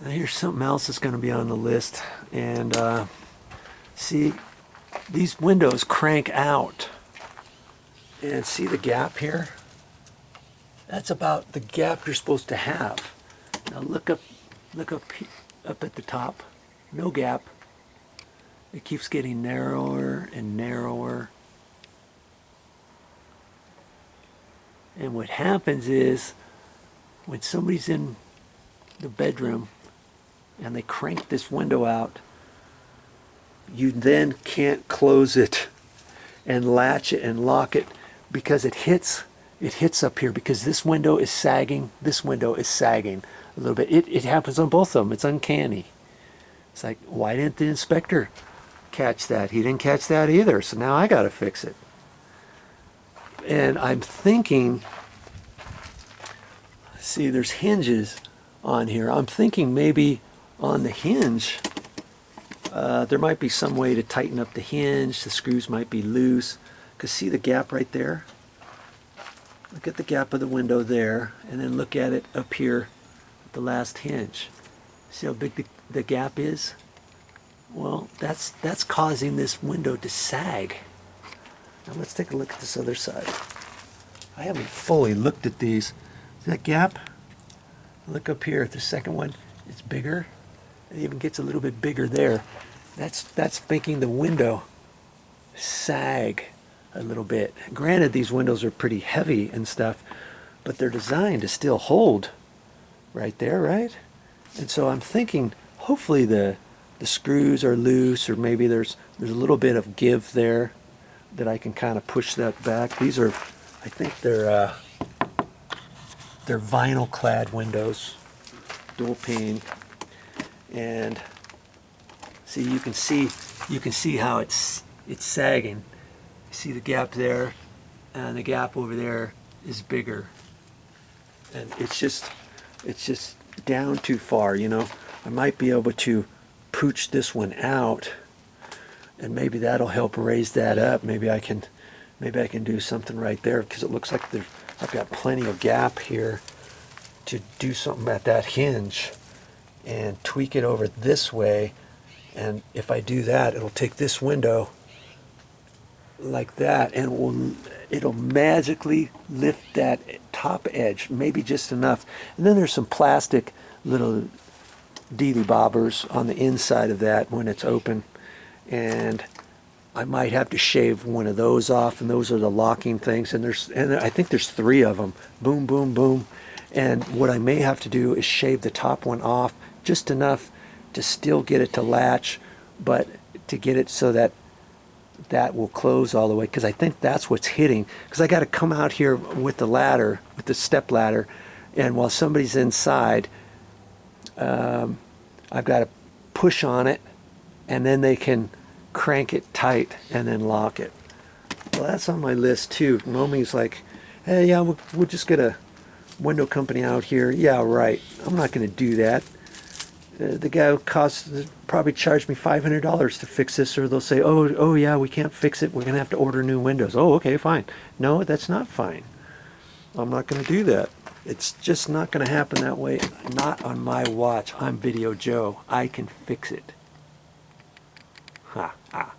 Now here's something else that's going to be on the list. And see, these windows crank out. And see the gap here? That's about the gap you're supposed to have. Now look up at the top. No gap. It keeps getting narrower and narrower. And what happens is, when somebody's in the bedroom and they crank this window out, you then can't close it and latch it and lock it because it hits up here, because this window is sagging, this window is sagging a little bit. It happens on both of them. It's uncanny. It's like, why didn't the inspector catch that? He didn't catch that either, so now I got to fix it. And I'm thinking, see, there's hinges on here. I'm thinking maybe on the hinge, there might be some way to tighten up the hinge. The screws might be loose. Because see the gap right there? Look at the gap of the window there, and then look at it up here at the last hinge. See how big the gap is? Well, that's causing this window to sag. Now let's take a look at this other side. I haven't fully looked at these. See that gap? Look up here at the second one. It's bigger. It even gets a little bit bigger there. That's making the window sag a little bit. Granted, these windows are pretty heavy and stuff, but they're designed to still hold right there, right? And so I'm thinking hopefully the screws are loose, or maybe there's a little bit of give there that I can kind of push that back. These are, I think they're vinyl clad windows, dual pane. And see, you can see how it's sagging. You see the gap there, and the gap over there is bigger. And it's just down too far, you know. I might be able to pooch this one out, and maybe that'll help raise that up. Maybe I can do something right there, because it looks like I've got plenty of gap here to do something at that hinge and tweak it over this way. And if I do that, it'll take this window like that, and it'll magically lift that top edge, maybe just enough. And then there's some plastic little deedly bobbers on the inside of that when it's open, and I might have to shave one of those off, and those are the locking things, and I think there's 3 of them. Boom, boom, boom. And what I may have to do is shave the top one off just enough to still get it to latch, but to get it so that will close all the way, because I think that's what's hitting. Because I got to come out here with the ladder, with the step ladder, and while somebody's inside, I've got to push on it, and then they can crank it tight and then lock it. Well, that's on my list too. Momi's like, hey, yeah, we'll just get a window company out here. Yeah, right. I'm not going to do that. The guy will probably charge me $500 to fix this, or they'll say, oh yeah, we can't fix it. We're going to have to order new windows. Oh, okay, fine. No, that's not fine. I'm not going to do that. It's just not going to happen that way. Not on my watch. I'm Video Joe. I can fix it. Ha ha.